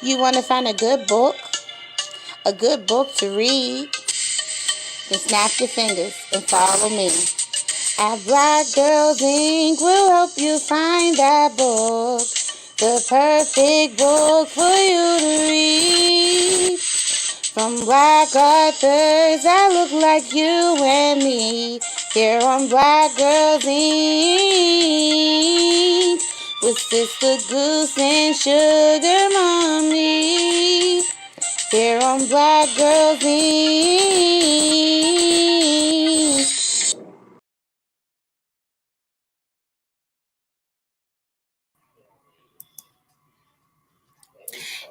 You want to find a good book to read? Then snap your fingers and follow me. At Black Girls Inc. will help you find that book, the perfect book for you to read. From Black authors that look like you and me, here on Black Girls Inc. with Sister Goose and Sugar Mommy. Here on Black Girls Inc.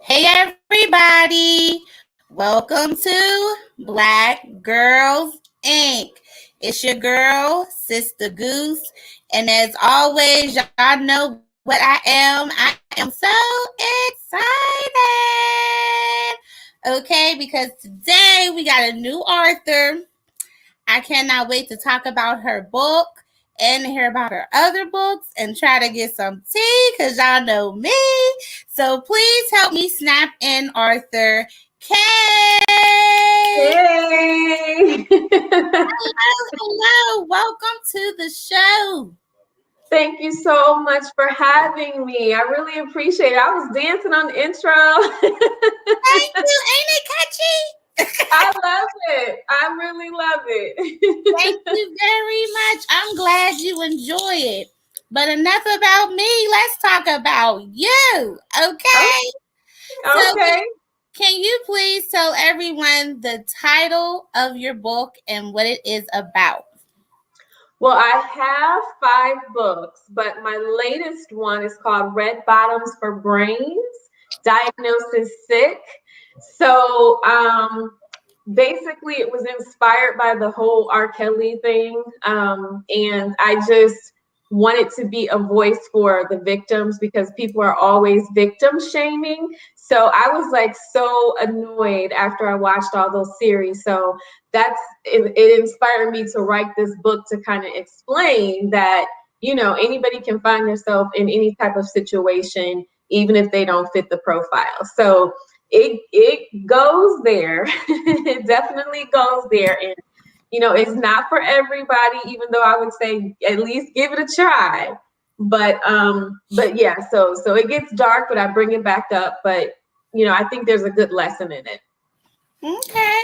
Hey everybody, welcome to Black Girls Inc. It's your girl, Sister Goose, and as always, y'all know what I am. I am so excited. Okay, because today we got a new author. I cannot wait to talk about her book and hear about her other books and try to get some tea because y'all know me. So please help me snap in Author Kay. Hey! Hello. Welcome to the show. Thank you so much for having me. I really appreciate it. I was dancing on the intro. Thank you. Ain't it catchy? I love it. I really love it. Thank you very much. I'm glad you enjoy it. But enough about me. Let's talk about you. Okay? Okay. Can you please tell everyone the title of your book and what it is about? Well, I have 5 books, but my latest one is called Red Bottoms for Brains, Diagnosis Sick. So basically it was inspired by the whole R. Kelly thing. And I just wanted to be a voice for the victims because people are always victim shaming. So I was like so annoyed after I watched all those series. So it inspired me to write this book to kind of explain that, you know, anybody can find themselves in any type of situation, even if they don't fit the profile. So it goes there. It definitely goes there. And, you know, it's not for everybody, even though I would say at least give it a try. But yeah, so it gets dark, but I bring it back up. But, you know, I think there's a good lesson in it. Okay.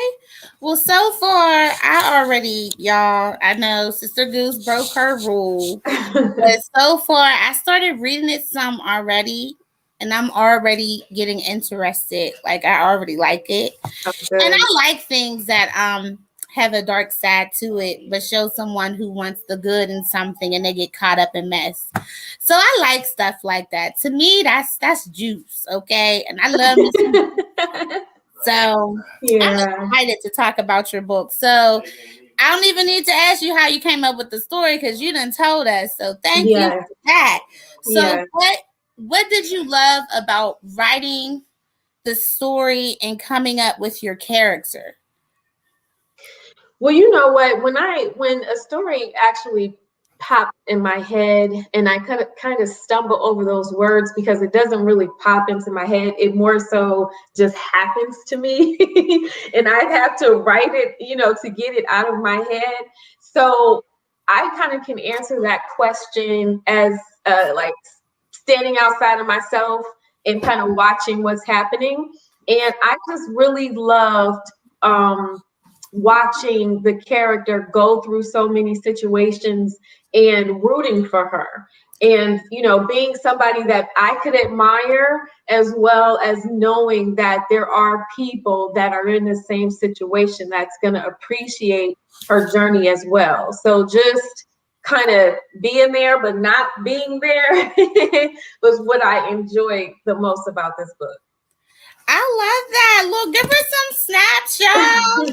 Well, so far, I know Sister Goose broke her rule. But so far, I started reading it some already, and I'm already getting interested. Like, I already like it. And I like things that have a dark side to it, but show someone who wants the good in something and they get caught up in mess. So I like stuff like that. To me, that's juice, okay? And I love me. So yeah. I'm excited to talk about your book. So I don't even need to ask you how you came up with the story because you done told us. So thank you for that. So what did you love about writing the story and coming up with your character? Well, you know what? When a story actually pops in my head and I kind of stumble over those words because it doesn't really pop into my head, it more so just happens to me. And I have to write it, you know, to get it out of my head. So I kind of can answer that question as like standing outside of myself and kind of watching what's happening. And I just really loved watching the character go through so many situations and rooting for her, and you know, being somebody that I could admire, as well as knowing that there are people that are in the same situation that's going to appreciate her journey as well. So just kind of being there but not being there was what I enjoyed the most about this book. I love that. Look, give her some snaps, y'all.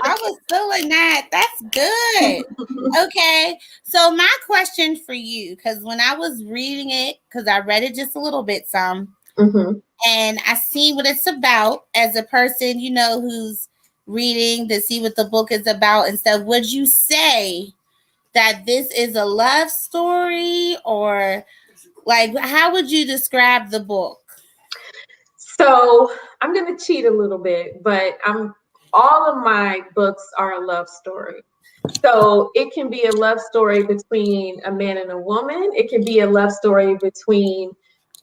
I was feeling that. That's good. Okay. So my question for you, because when I was reading it, because I read it just a little bit, and I see what it's about as a person, you know, who's reading to see what the book is about and stuff. Would you say that this is a love story, or like how would you describe the book? So I'm going to cheat a little bit, but all of my books are a love story. So it can be a love story between a man and a woman. It can be a love story between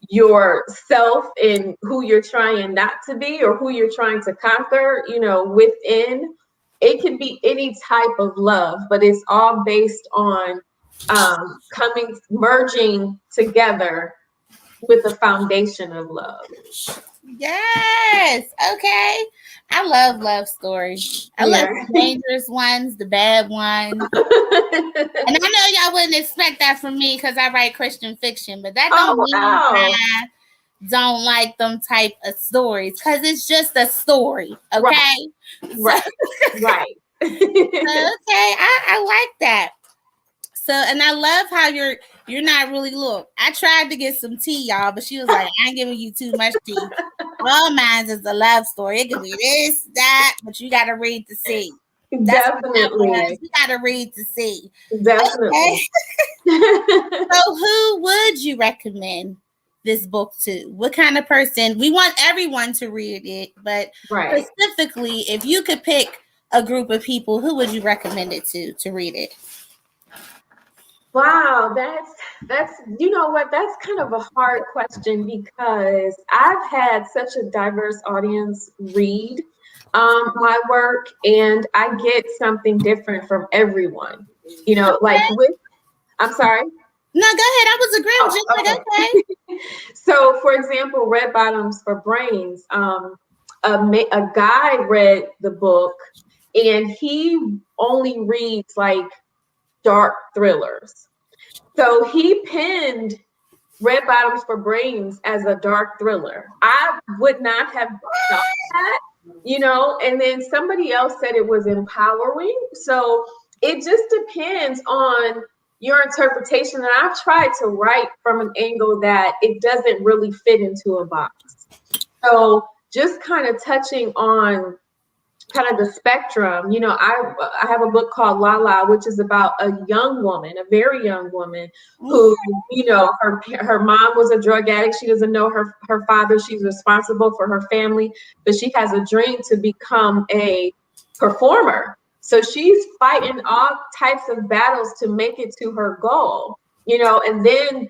yourself and who you're trying not to be or who you're trying to conquer, within. It can be any type of love, but it's all based on merging together with the foundation of love. Yes. Okay. I love love stories. I love the dangerous ones, the bad ones. And I know y'all wouldn't expect that from me because I write Christian fiction, but that don't mean I don't like them type of stories because it's just a story. Okay. Right. Right. Okay. I like that. So, and I love how you're not really, look, I tried to get some tea, y'all, but she was like, I ain't giving you too much tea. All mine is a love story. It could be this, that, but you got to read to see. Definitely. You got to read to see. Definitely. Okay. So who would you recommend this book to? What kind of person? We want everyone to read it, but specifically, if you could pick a group of people, who would you recommend it to read it? Wow, that's you know what, that's kind of a hard question because I've had such a diverse audience read my work, and I get something different from everyone. Like I'm sorry. No, go ahead. I was agreeing. Okay. So, for example, Red Bottoms for Brains. A guy read the book, and he only reads like dark thrillers. So he pinned Red Bottoms for Brains as a dark thriller. I would not have thought that, and then somebody else said it was empowering. So it just depends on your interpretation. And I've tried to write from an angle that it doesn't really fit into a box. So just kind of touching on kind of the spectrum. I have a book called La La, which is about a young woman, a very young woman who, her mom was a drug addict. She doesn't know her father. She's responsible for her family, but she has a dream to become a performer. So she's fighting all types of battles to make it to her goal, and then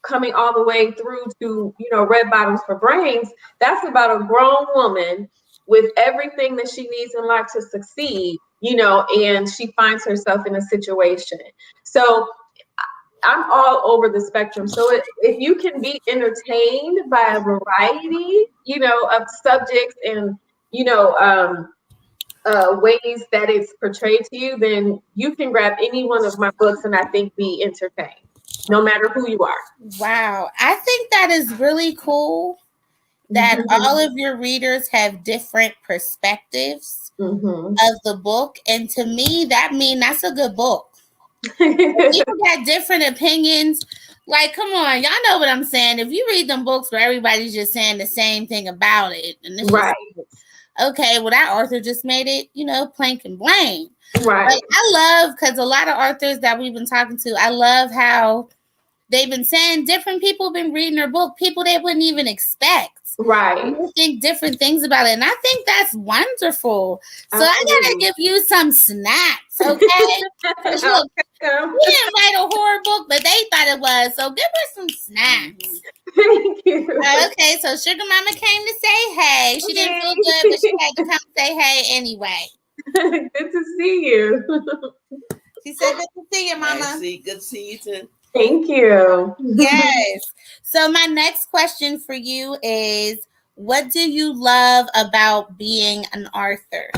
coming all the way through to, Red Bottoms for Brains. That's about a grown woman with everything that she needs in life to succeed, and she finds herself in a situation. So I'm all over the spectrum. So if you can be entertained by a variety, of subjects and, ways that it's portrayed to you, then you can grab any one of my books and I think be entertained, no matter who you are. Wow. I think that is really cool that all of your readers have different perspectives of the book. And to me, that means that's a good book. People got different opinions. Like, come on, y'all know what I'm saying. If you read them books where everybody's just saying the same thing about it, and it's just, okay, well, that author just made it, plank and blame. Right. But I love, because a lot of authors that we've been talking to, I love how they've been saying different people have been reading their book, people they wouldn't even expect. Right. And they think different things about it. And I think that's wonderful. So I gotta give you some snacks, okay? Look, we didn't write a horror book, but they thought it was. So give her some snacks. Thank you. Okay, so Sugar Mama came to say hey. She didn't feel good, but she had to come say hey anyway. Good to see you. She said, good to see you, Mama. Good to see you too. Thank you. Yes. So my next question for you is, what do you love about being an author?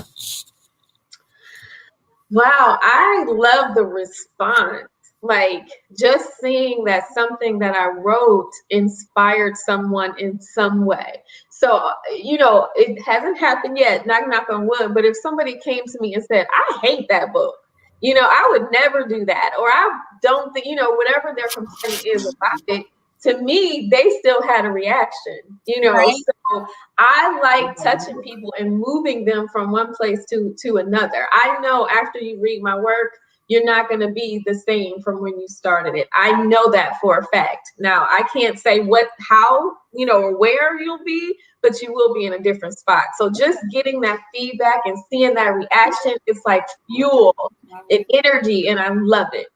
Wow, I love the response. Like just seeing that something that I wrote inspired someone in some way. So, it hasn't happened yet, knock on wood, but if somebody came to me and said, I hate that book, I would never do that. Or I don't think, whatever their complaint is about it, to me, they still had a reaction, Right. So I like touching people and moving them from one place to another. I know after you read my work, you're not going to be the same from when you started it. I know that for a fact. Now, I can't say how, or where you'll be, but you will be in a different spot. So just getting that feedback and seeing that reaction, it's like fuel and energy, and I love it.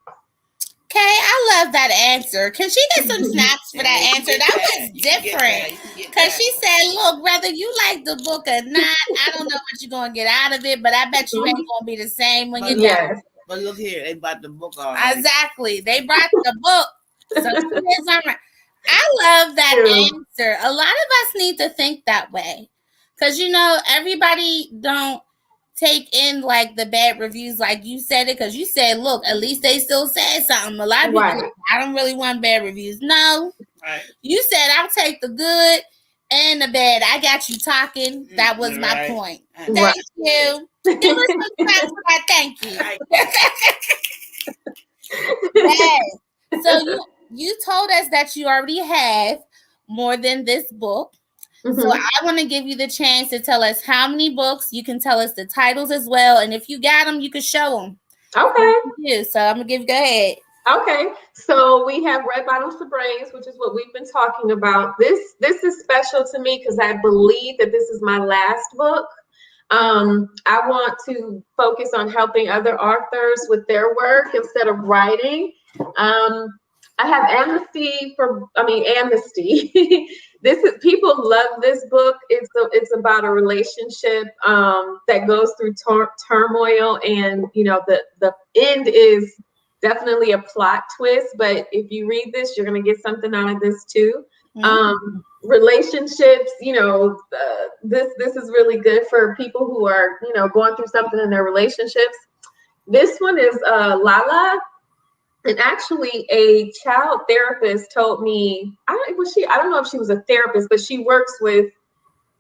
Okay, I love that answer. Can she get some snaps for that answer? That was different. Because she said, look, whether you like the book or not, I don't know what you're going to get out of it, but I bet you ain't going to be the same when you get it. But look here, they brought the book already. Exactly. They brought the book. So she is all right. I love that answer. A lot of us need to think that way. Because, everybody don't take in like the bad reviews like you said it, because you said, look, at least they still said something. A lot of people like, I don't really want bad reviews. No. Right. You said I'll take the good and the bad. I got you talking. That was my point. Thank you. Give us some claps for that. Thank you. Yes. So you told us that you already have more than this book. Mm-hmm. So I want to give you the chance to tell us how many books. You can tell us the titles as well. And if you got them, you can show them. Okay. So I'm going to go ahead. Okay. So we have Red Bottoms for Brains, which is what we've been talking about. This is special to me because I believe that this is my last book. I want to focus on helping other authors with their work instead of writing. I have Amnesty. People love this book. It's about a relationship that goes through turmoil, and the end is definitely a plot twist. But if you read this, you're gonna get something out of this too. Mm-hmm. Relationships, this is really good for people who are going through something in their relationships. This one is Lala. And actually, a child therapist told me, I don't know if she was a therapist, but she works with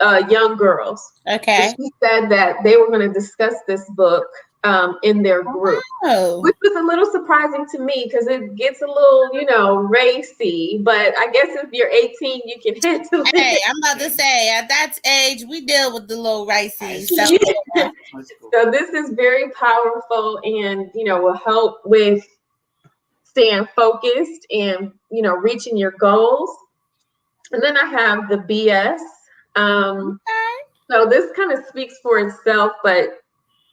young girls. Okay. So she said that they were going to discuss this book in their group, which was a little surprising to me because it gets a little, racy. But I guess if you're 18, you can handle it. Hey, I'm about to say, at that age, we deal with the little racy. So this is very powerful and, will help with staying focused and reaching your goals. And then I have the BS. So this kind of speaks for itself, but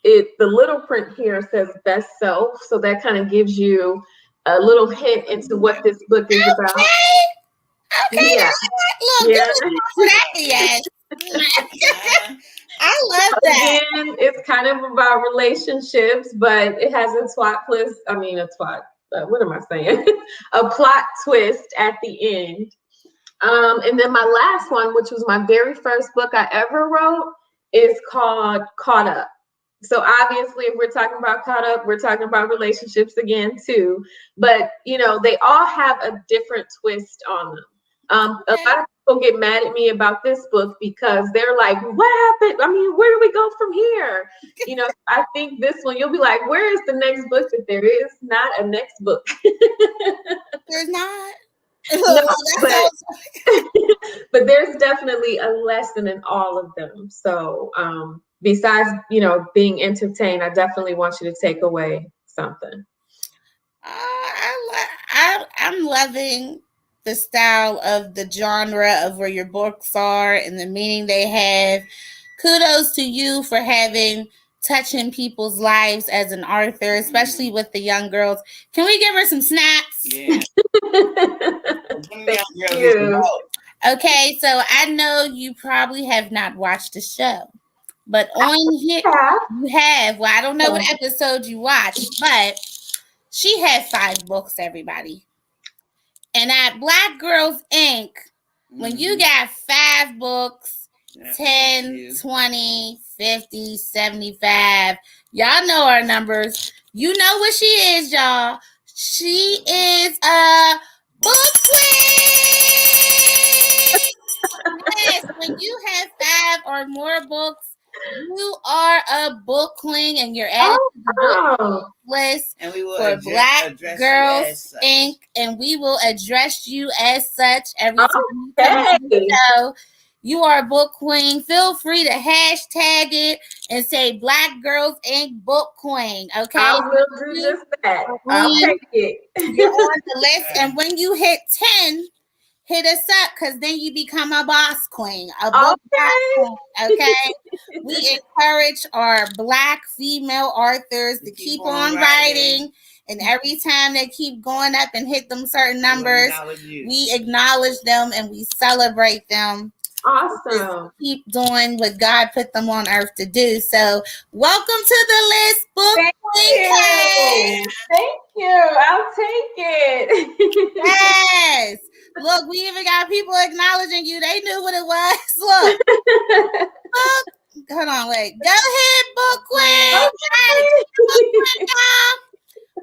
the little print here says best self, so that kind of gives you a little hint into what this book is about. Okay. Yeah. Look, yes. I love that. Again, it's kind of about relationships, but it has a plot twist at the end. And then my last one, which was my very first book I ever wrote, is called Caught Up. So obviously, if we're talking about Caught Up, we're talking about relationships again too. But they all have a different twist on them. A lot of people get mad at me about this book because they're like, what happened? I mean, where do we go from here? I think this one, you'll be like, where is the next book? But there is not a next book. There's not. No, but there's definitely a lesson in all of them. So besides, being entertained, I definitely want you to take away something. I'm loving the style of the genre of where your books are and the meaning they have. Kudos to you for touching people's lives as an author, especially with the young girls. Can we give her some snaps? Yeah. Thank you. Okay, so I know you probably have not watched the show, but on here you have. Well, I don't know what episode you watched, but she had 5 books, everybody. And at Black Girls Inc., when you got 5 books, 10, 20, 50, 75, y'all know our numbers. You know what she is, y'all. She is a book queen. Yes, when you have 5 or more books, you are a book queen, and you're added to the book list for Black Girls Inc., and we will address you as such every time you come on the show. You are a book queen. Feel free to hashtag it and say Black Girls Inc. Book Queen. Okay. I will do just that. I'll take it. You're on the list. And when you hit 10, hit us up because then you become a boss queen, a book boss queen. Okay. We encourage our Black female authors to keep on writing. And every time they keep going up and hit them certain numbers, we acknowledge them and we celebrate them. Awesome. Just keep doing what God put them on earth to do. So, welcome to the list, Book Queen Kay. Thank you. I'll take it. Yes. Look, we even got people acknowledging you. They knew what it was. Look. Book. Hold on, wait. Go ahead, Book Queen.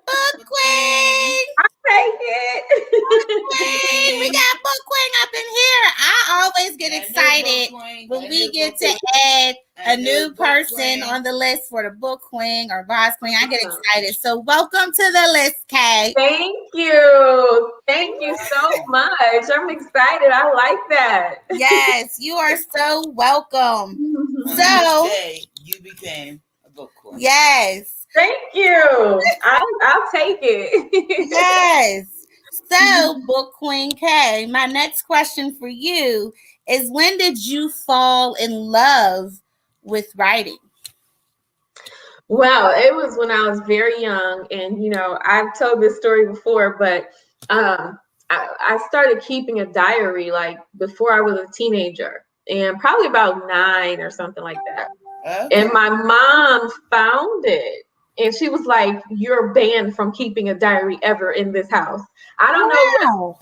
Book Queen. I'll take it. Book Queen. We got Book Queen up in here. I always get excited when we get to add a new person on the list for the Book Queen or Boss Queen. I get excited. So welcome to the list, Kay. Thank you. Thank you so much. I'm excited. I like that. Yes, you are so welcome. So you became a book queen. Yes. Thank you. I'll take it. Yes. So, Book Queen Kay, my next question for you is, when did you fall in love with writing? Well, it was when I was very young, and I've told this story before, but I started keeping a diary like before I was a teenager, and probably about 9 or something like that. Okay. And my mom found it, and she was like, "You're banned from keeping a diary ever in this house." I don't know.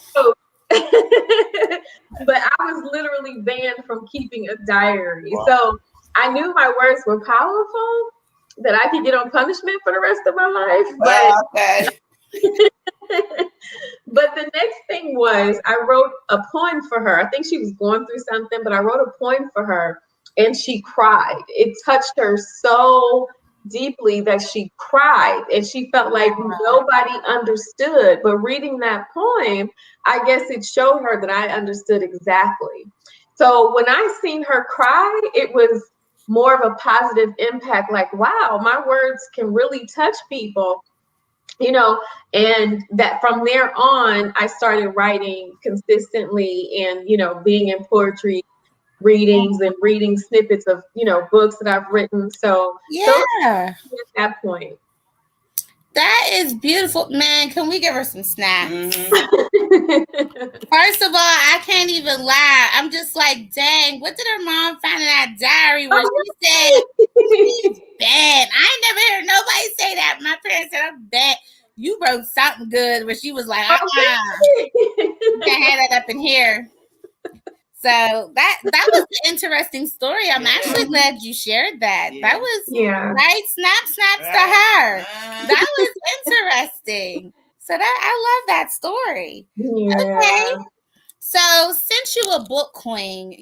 But I was literally banned from keeping a diary. Wow. So I knew my words were powerful, that I could get on punishment for the rest of my life. But the next thing was I wrote a poem for her. I think she was going through something, but I wrote a poem for her and she cried. It touched her so deeply that she cried and she felt like nobody understood. But reading that poem, I guess it showed her that I understood exactly. So when I seen her cry, it was more of a positive impact, like, wow, my words can really touch people, and that from there on, I started writing consistently and, being in poetry readings and reading snippets of, books that I've written. So at that point. That is beautiful. Man, can we give her some snaps? First of all, I can't even lie. I'm just like, dang, what did her mom find in that diary where she said she's bad? I ain't never heard nobody say that. My parents said I'm bad. You wrote something good where she was like, you can't have that up in here. So that was an interesting story. I'm actually glad you shared that. That was right. Snaps to her. That was interesting. So I love that story. Okay. So since you're a book queen,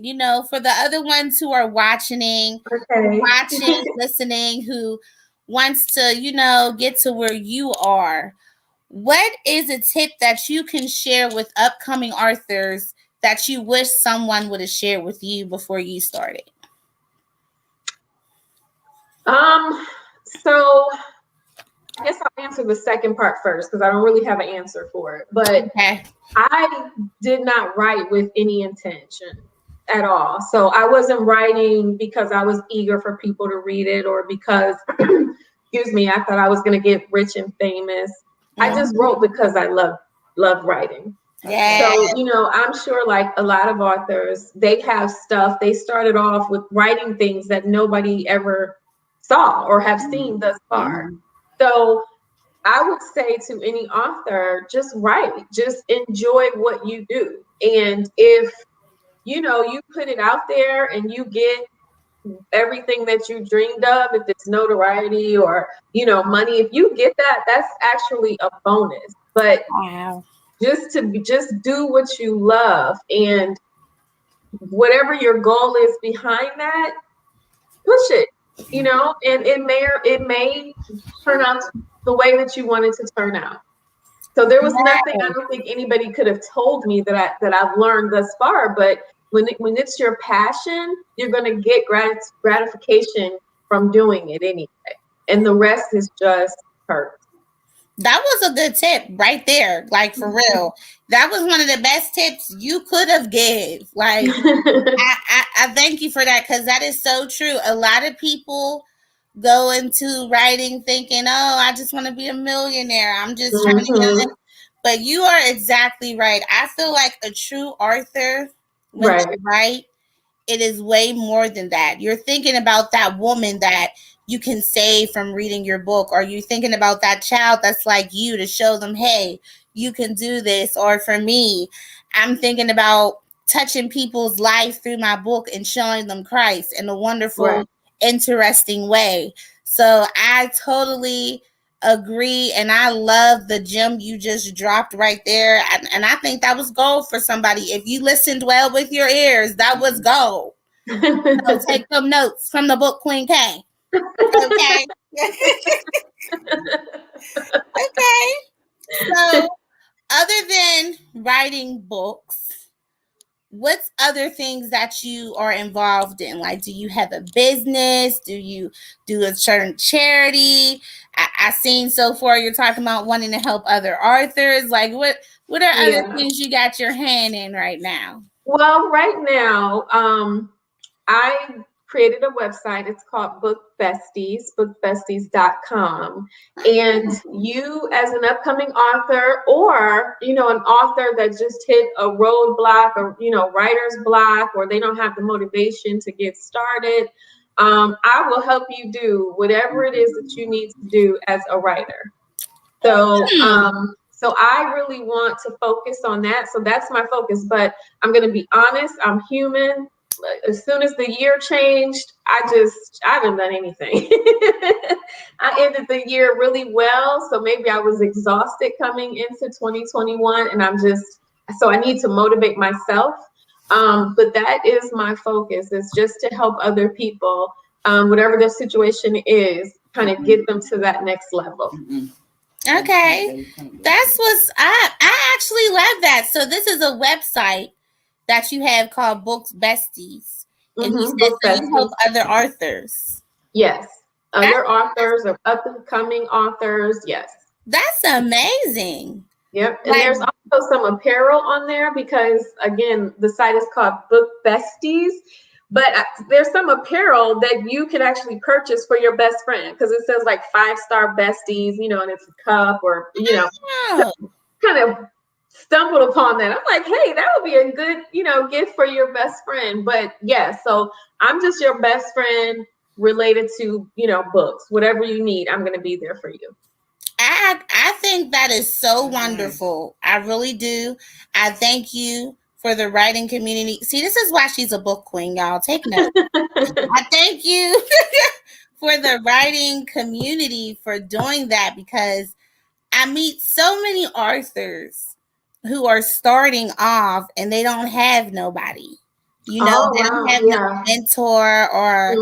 for the other ones who are watching, listening, who wants to, get to where you are, what is a tip that you can share with upcoming authors that you wish someone would have shared with you before you started? So I guess I'll answer the second part first because I don't really have an answer for it. But I did not write with any intention at all. So I wasn't writing because I was eager for people to read it or because, I thought I was going to get rich and famous. I just wrote because I love writing. Yeah. So, I'm sure like a lot of authors, they have stuff. They started off with writing things that nobody ever saw or have seen thus far. So I would say to any author, just write, just enjoy what you do. And if, you put it out there and you get everything that you dreamed of, if it's notoriety or, money, if you get that, that's actually a bonus. But just do what you love, and whatever your goal is behind that, push it, and it may turn out the way that you want it to turn out. So there was nothing I don't think anybody could have told me that I've learned thus far, but when it's your passion, you're going to get gratification from doing it anyway. And the rest is just perks. That was a good tip right there. Like, for real. That was one of the best tips you could have gave. Like, I thank you for that, because that is so true. A lot of people go into writing thinking, oh, I just want to be a millionaire. I'm just trying to get in. But you are exactly right. I feel like a true author, when they write, it is way more than that. You're thinking about that woman that you can save from reading your book, or you're thinking about that child that's like you, to show them, hey, you can do this. Or for me, I'm thinking about touching people's life through my book and showing them Christ in a wonderful, interesting way. So I totally agree, and I love the gem you just dropped right there. And I think that was gold for somebody. If you listened well with your ears, that was gold. So take some notes from the book, Queen K. Okay. Okay. So, other than writing books, what's other things that you are involved in? Like, do you have a business? Do you do a certain charity? I seen so far you're talking about wanting to help other authors. Like, what are other things you got your hand in right now? Well, right now, I created a website. It's called Book Besties, bookbesties.com. And you, as an upcoming author, or, an author that just hit a roadblock, or, writer's block, or they don't have the motivation to get started, I will help you do whatever it is that you need to do as a writer. So, so I really want to focus on that. So that's my focus. But I'm going to be honest, I'm human. As soon as the year changed, I haven't done anything. I ended the year really well. So maybe I was exhausted coming into 2021, and so I need to motivate myself. But that is my focus, is just to help other people, whatever their situation is, kind of get them to that next level. Okay. That's what's I actually love that. So this is a website that you have called Books Besties. And you said so you help other authors. Yes. Other authors or up-and-coming authors, yes. That's amazing. Yep. And there's also some apparel on there, because, again, the site is called Book Besties. But there's some apparel that you can actually purchase for your best friend, because it says like 5-star besties, and it's a cup, or, so kind of stumbled upon that. I'm like, hey, that would be a good, gift for your best friend. But yeah, so I'm just your best friend related to, books. Whatever you need, I'm going to be there for you. I think that is so wonderful. I really do. I thank you for the writing community. See, this is why she's a book queen, y'all. Take note. I thank you for the writing community for doing that, because I meet so many authors who are starting off and they don't have nobody. They don't have no mentor or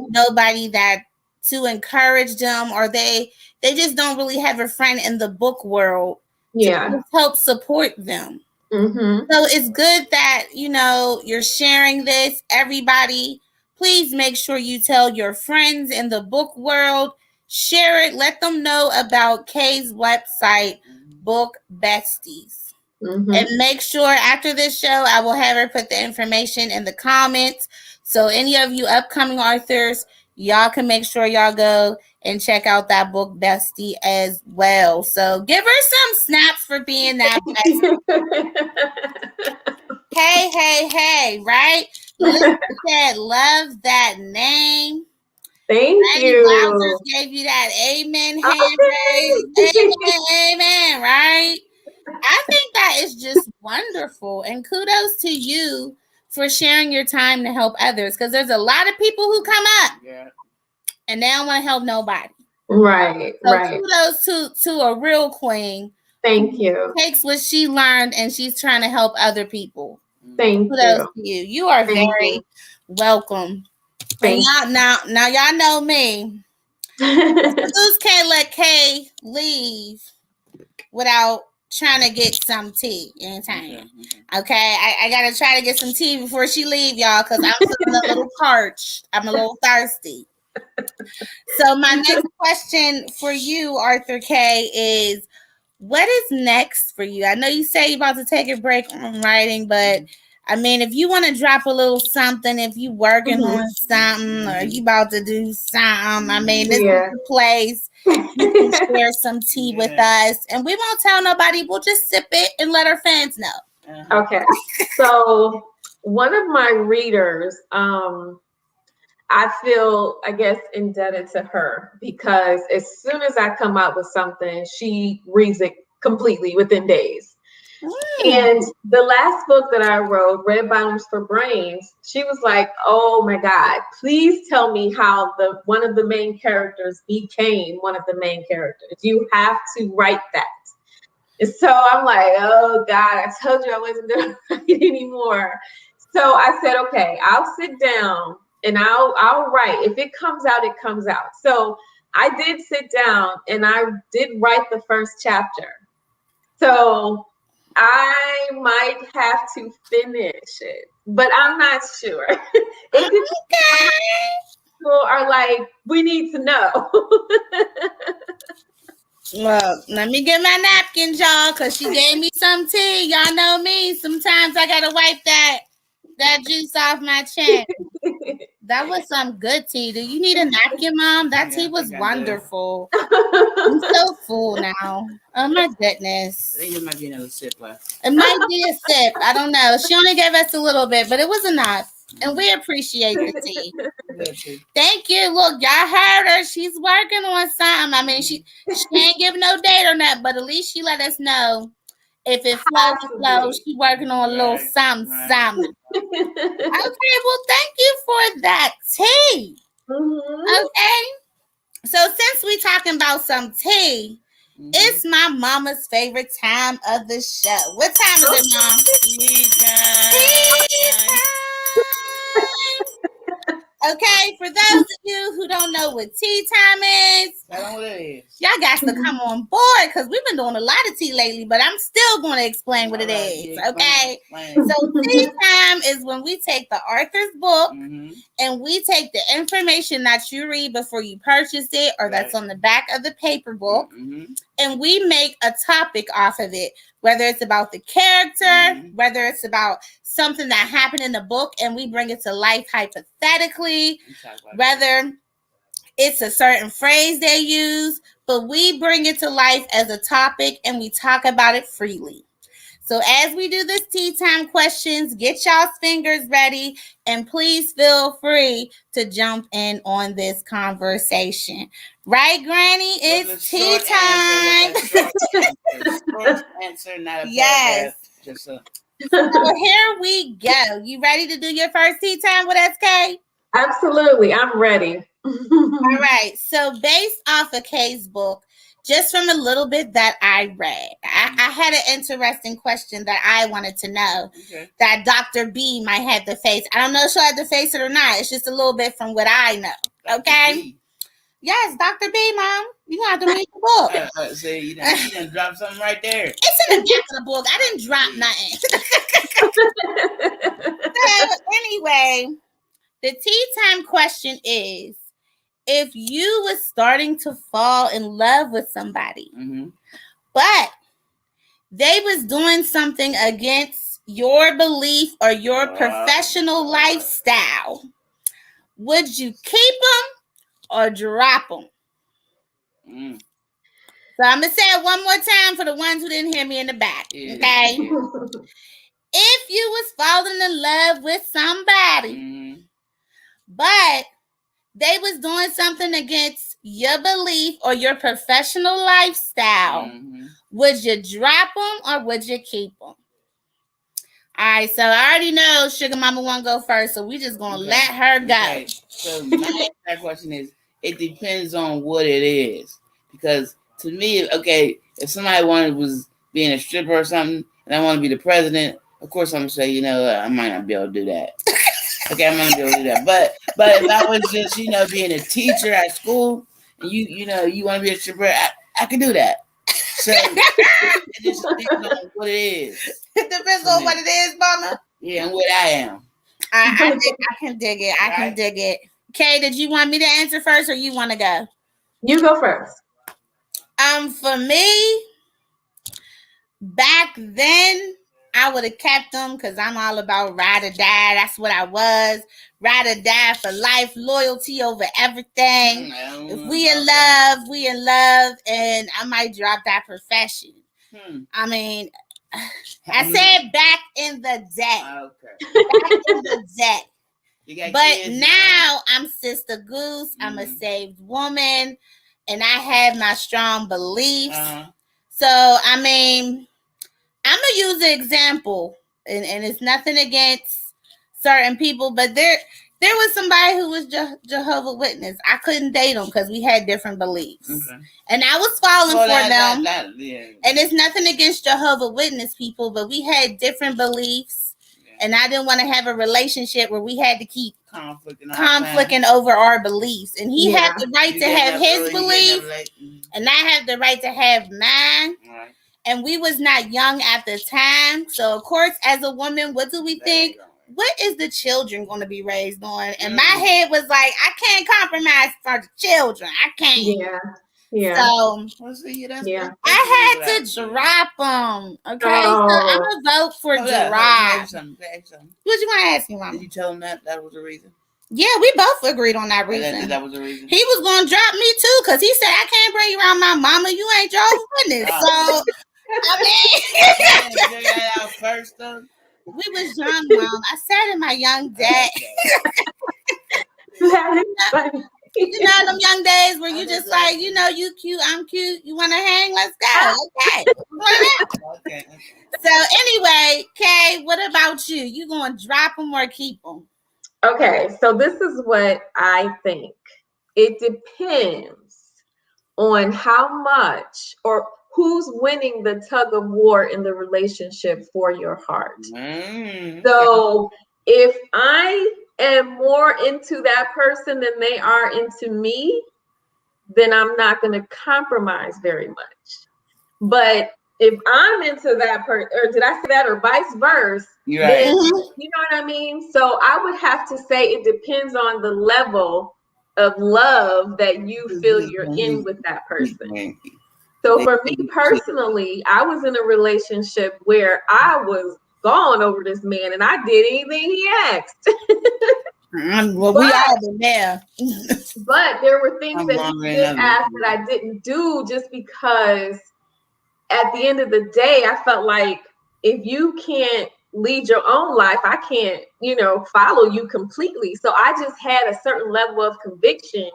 nobody that to encourage them, or they just don't really have a friend in the book world to help support them. So it's good that, you're sharing this. Everybody, please make sure you tell your friends in the book world. Share it. Let them know about Kay's website, Book Besties. And make sure after this show, I will have her put the information in the comments. So any of you upcoming authors, y'all can make sure y'all go and check out that Book Bestie as well. So give her some snaps for being that bestie. Hey, right? Lisa said, love that name. Thank you. Wowzers gave you that amen hand raise. Amen, right? I think that is just wonderful. And kudos to you for sharing your time to help others, because there's a lot of people who come up and they don't want to help nobody. Right, so kudos to a real queen. Thank you. Takes what she learned and she's trying to help other people. Thank kudos to you. You are very welcome. And now y'all know me. Goose can't let Kay leave without trying to get some tea anytime. Okay, I gotta try to get some tea before she leave, y'all, because I'm feeling a little parched. I'm a little thirsty. So my next question for you, Author Kay, is what is next for you? I know you say you're about to take a break from writing, but I mean, if you want to drop a little something, if you working on something or you about to do something, I mean, this is the place you can share some tea with us, and we won't tell nobody. We'll just sip it and let our fans know. Okay. So one of my readers, I feel, I guess, indebted to her because as soon as I come out with something, she reads it completely within days. And the last book that I wrote, Red Bottoms for Brains, she was like, oh my God, please tell me how one of the main characters became one of the main characters. You have to write that. And so I'm like, oh God, I told you I wasn't going to write anymore. So I said, okay, I'll sit down and I'll write. If it comes out, it comes out. So I did sit down and I did write the first chapter. So I might have to finish it, but I'm not sure. People are like, we need to know. Well, let me get my napkins, y'all, because she gave me some tea. Y'all know me. Sometimes I gotta wipe that juice off my chin. That was some good tea. Do you need a napkin, Mom? That tea was wonderful. I'm so full now. Oh my goodness. I think it might be another sip left. It might be a sip. I don't know. She only gave us a little bit, but it was enough. And we appreciate the tea. Thank you. Look, y'all heard her. She's working on something. I mean, she ain't give no date on that, but at least she let us know if it flows, it flows. She's working on a little something. Okay, well, thank you for that tea. Okay. So since we talking about some tea, it's my mama's favorite time of the show. What time is it, Mom? Tea time. Tea time. Okay, for those of you who don't know what tea time is, I don't know what it is. Y'all got to come on board because we've been doing a lot of tea lately, but I'm still going to explain what it is. Okay, so tea time is when we take the author's book and we take the information that you read before you purchase it or that's on the back of the paper book and we make a topic off of it, whether it's about the character, whether it's about something that happened in the book and we bring it to life hypothetically, whether it's a certain phrase they use, but we bring it to life as a topic and we talk about it freely. So as we do this tea time questions, get y'all's fingers ready and please feel free to jump in on this conversation. Right, Granny? It's tea time. Short answer, not a yes. So here we go. You ready to do your first tea time with SK? Absolutely. I'm ready. All right. So based off of Kay's book, just from a little bit that I read, I had an interesting question that I wanted to know that Dr. B might have to face. I don't know if she'll have to face it or not. It's just a little bit from what I know. Okay? Yes, Dr. B, Mom. You have to read the book. See, you done dropped something right there. It's in the back of the book. I didn't drop nothing. So anyway, the tea time question is, if you was starting to fall in love with somebody, but they was doing something against your belief or your professional lifestyle, would you keep them or drop them? So I'm going to say it one more time for the ones who didn't hear me in the back, okay? If you was falling in love with somebody, but they was doing something against your belief or your professional lifestyle, would you drop them or would you keep them? All right, so I already know Sugar Mama won't go first, so we just going to let her go. Okay. So my question is, it depends on what it is. Because to me, if somebody was being a stripper or something, and I want to be the president, of course I'm going to say, I might not be able to do that. Okay, I'm not gonna be able to do that. But if I was just, being a teacher at school and you want to be a stripper, I can do that. So it just depends on what it is. It depends on what it is, Mama. Yeah, and what I am. I can dig it. I can dig it. Kay, did you want me to answer first or you want to go? You go first. For me, back then, I would have kept them because I'm all about ride or die. That's what I was. Ride or die for life, loyalty over everything. If we in love, we in love, and I might drop that profession. I mean, I said back in the day. Okay. Back in the day. But kids, now I'm Sister Goose. I'm a saved woman, and I have my strong beliefs. So, I mean, I'm going to use an example, and it's nothing against certain people, but there was somebody who was Jehovah's Witness. I couldn't date them because we had different beliefs. Okay. And I was falling for them. Yeah. And it's nothing against Jehovah's Witness people, but we had different beliefs. Yeah. And I didn't want to have a relationship where we had to keep conflicting over our beliefs. And he had the right to have his belief, and I have the right to have mine. Right. And we was not young at the time. So, of course, as a woman, what do we think? What is the children going to be raised on? And my head was like, I can't compromise for the children. I can't. Yeah. Yeah. So, I had to drop them. Okay. So, I'm going to vote for drop. What you want to ask me, Mama? Did you tell him that was the reason? Yeah, we both agreed on that reason. That was the reason. He was going to drop me too because he said, I can't bring you around my mama. You ain't Jehovah's Witness. So, I mean, figure that out first, though. We was young, Mom. I said in my young day. You know them young days where you just like, you know, you cute, I'm cute. You want to hang? Let's go. Okay. So anyway, Kay, what about you? You going to drop them or keep them? Okay, so this is what I think. It depends on how much or who's winning the tug of war in the relationship for your heart. So if I am more into that person than they are into me, then I'm not going to compromise very much. But if I'm into that person, or did I say that, or vice versa, then, you know what I mean? So I would have to say it depends on the level of love that you feel you're in with that person. So for me personally, I was in a relationship where I was gone over this man and I did anything he asked. Well, we all been there. But there were things that he did ask that I didn't do just because at the end of the day, I felt like if you can't lead your own life, I can't, follow you completely. So I just had a certain level of conviction,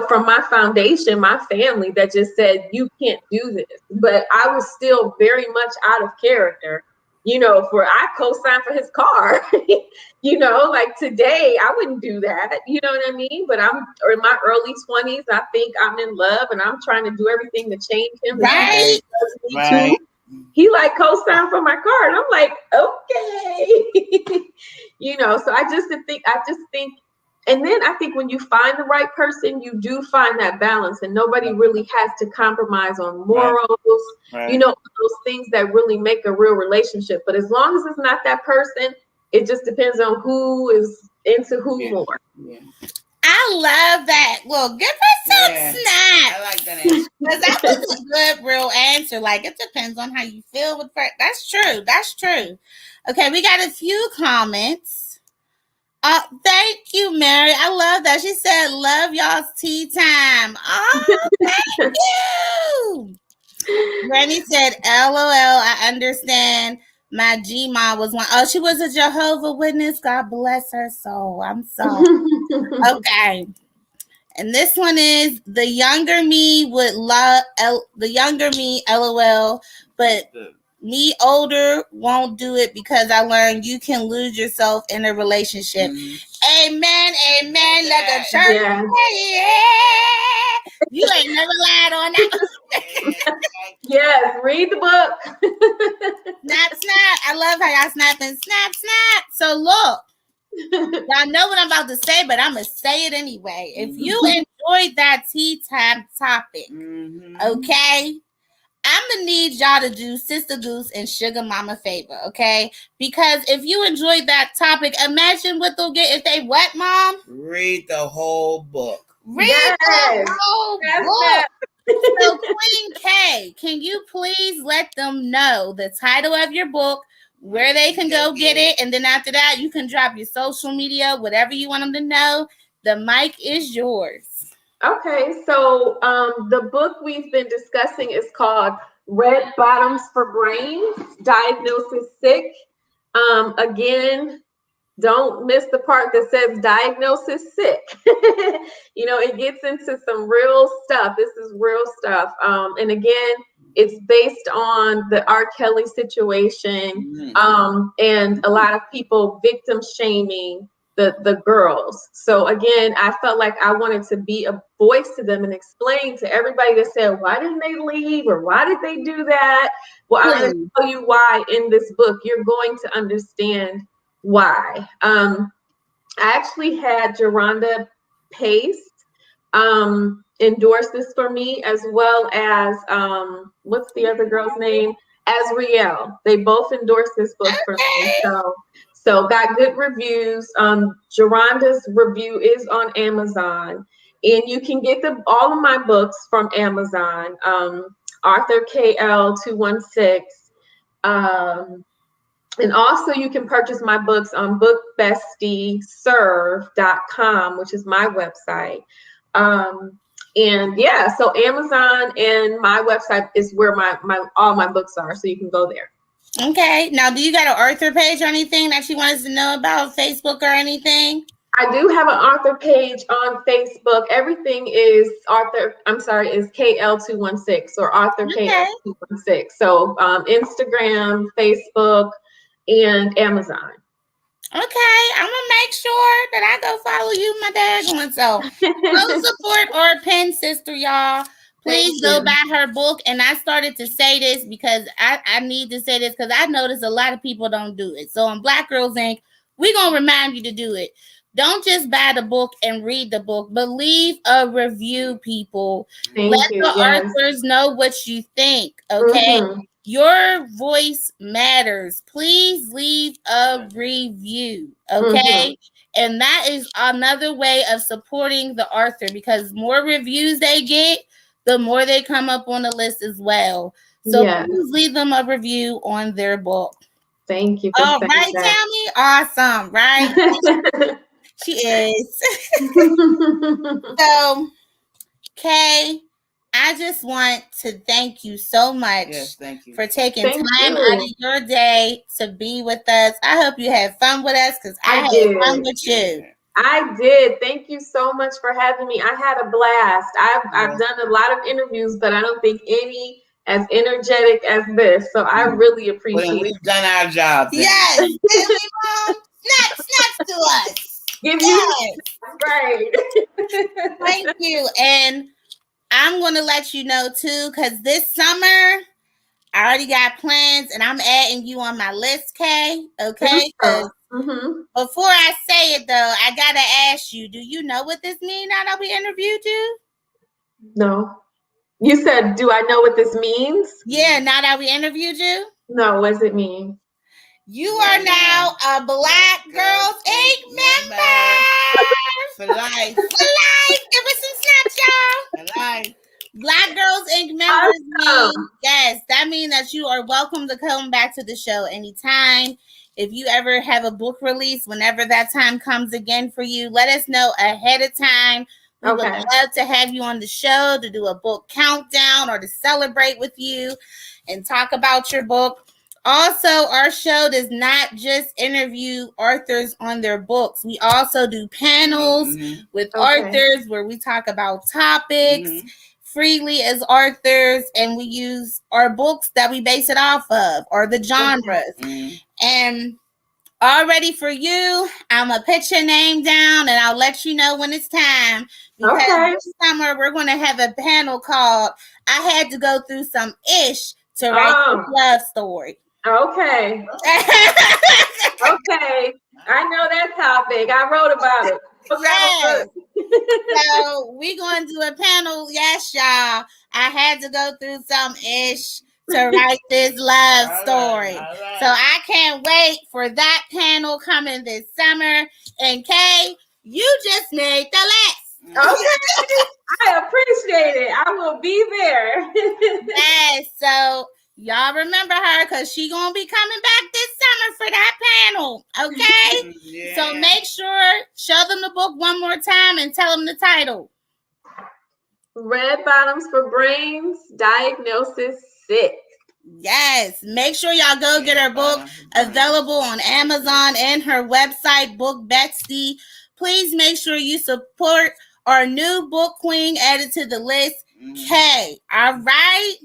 from my foundation, my family, that just said, you can't do this. But I was still very much out of character, I co-signed for his car, like today, I wouldn't do that. You know what I mean? But I'm in my early 20s. I think I'm in love and I'm trying to do everything to change him. Right. Too. He co-signed for my car. And I'm like, okay. So I just think, and then I think when you find the right person, you do find that balance, and nobody really has to compromise on morals, those things that really make a real relationship. But as long as it's not that person, it just depends on who is into who more. Yeah. I love that. Well, give her some snaps. I like that answer. Because that was a good, real answer. It depends on how you feel with her. That's true. That's true. Okay, we got a few comments. Thank you, Mary. I love that. She said, love y'all's tea time. Oh, thank you. Granny said, LOL, I understand. My G-Ma was one. Oh, she was a Jehovah's Witness. God bless her soul. I'm sorry. Okay. And this one is, the younger me would love, the younger me, LOL, but me older won't do it because I learned you can lose yourself in a relationship. Amen, amen. Let the church say yeah. You ain't never lied on that. Yes, read the book. Snap, snap. I love how y'all snapping. Snap, snap. So look, y'all know what I'm about to say, but I'm going to say it anyway. If you enjoyed that tea time topic, okay, I'm gonna need y'all to do Sister Goose and Sugar Mama favor, okay? Because if you enjoyed that topic, imagine what they'll get if they what, Mom? Read the whole book. Read the whole book. So, Queen K, can you please let them know the title of your book, where they can go get it, and then after that, you can drop your social media, whatever you want them to know. The mic is yours. Okay, so the book we've been discussing is called Red Bottoms for Brains, Diagnosis Sick. Again, don't miss the part that says diagnosis sick. It gets into some real stuff. This is real stuff. And again, it's based on the R. Kelly situation, and a lot of people victim shaming the girls. So again, I felt like I wanted to be a voice to them and explain to everybody that said, why didn't they leave or why did they do that? Well, I'm going to tell you why in this book. You're going to understand why. I actually had Geronda Pace endorse this for me, as well as what's the other girl's name? Azriel. They both endorsed this book for me. So got good reviews. Geronda's review is on Amazon, and you can get all of my books from Amazon. Author Kay Elle 216. And also you can purchase my books on bookbestieserve.com, which is my website. And yeah, so Amazon and my website is where all my books are. So you can go there. Okay. Now, do you got an Author page or anything that you want us to know about, Facebook or anything? I do have an Author page on Facebook. Everything is is KL216 or Author KL216. So Instagram, Facebook, and Amazon. Okay, I'm gonna make sure that I go follow you, my daggone self. Go support our pen sister, y'all. Please go buy her book. And I started to say this because I need to say this because I notice a lot of people don't do it. So on Black Girls Inc., we're gonna remind you to do it. Don't just buy the book and read the book, but leave a review, people. Let the authors know what you think, okay? Your voice matters. Please leave a review, okay? And that is another way of supporting the author, because more reviews they get, the more they come up on the list as well. So please leave them a review on their book. Thank you. All right, Tammy? Awesome, right? She is. So, Kay, I just want to thank you so much for taking time out of your day to be with us. I hope you had fun with us because I had fun with you. I did. Thank you so much for having me. I had a blast. I've done a lot of interviews, but I don't think any as energetic as this. So I really appreciate it. We've done our job. Yes. Snaps to us. Give you right. Thank you. And I'm going to let you know too, because this summer I already got plans and I'm adding you on my list, Kay. Okay? Before I say it though, I got to ask you, do you know what this means now that we interviewed you? No. You said, do I know what this means? Yeah, now that we interviewed you? No, what does it mean? You are now a Black Girls Inc. member. For life. For life. Give us some snaps, y'all. For life. Black Girls Inc. members mean, yes, that means that you are welcome to come back to the show anytime. If you ever have a book release, whenever that time comes again for you, let us know ahead of time. We would love to have you on the show to do a book countdown or to celebrate with you and talk about your book. Also, our show does not just interview authors on their books. We also do panels with authors where we talk about topics freely as authors, and we use our books that we base it off of, or the genres. And already for you, I'm going to put your name down and I'll let you know when it's time. Because this summer we're going to have a panel called I Had to Go Through Some Ish to Write a Love Story. Okay. I know that topic. I wrote about it. Yes. So we going to do a panel. Yes, y'all. I had to go through some ish to write this love story. All right. So I can't wait for that panel coming this summer. And Kay, you just made the list. Okay. I appreciate it. I will be there. Yes. So y'all remember her because she gonna be coming back this summer for that panel. Okay. Yeah. So make sure, show them the book one more time and tell them the title. Red Bottoms for Brains, Diagnosis Sick. Yes, make sure y'all go get her book, available on Amazon and her website, Book Betsy. Please make sure you support our new book queen added to the list, Kay. All right.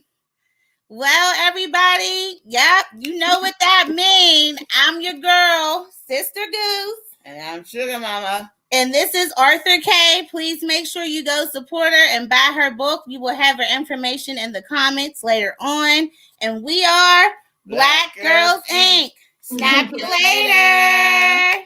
Well, everybody, yep, you know what that means. I'm your girl, Sister Goose. And I'm Sugar Mama. And this is Author Kay. Please make sure you go support her and buy her book. You will have her information in the comments later on. And we are Black Girls Inc. Snap you later.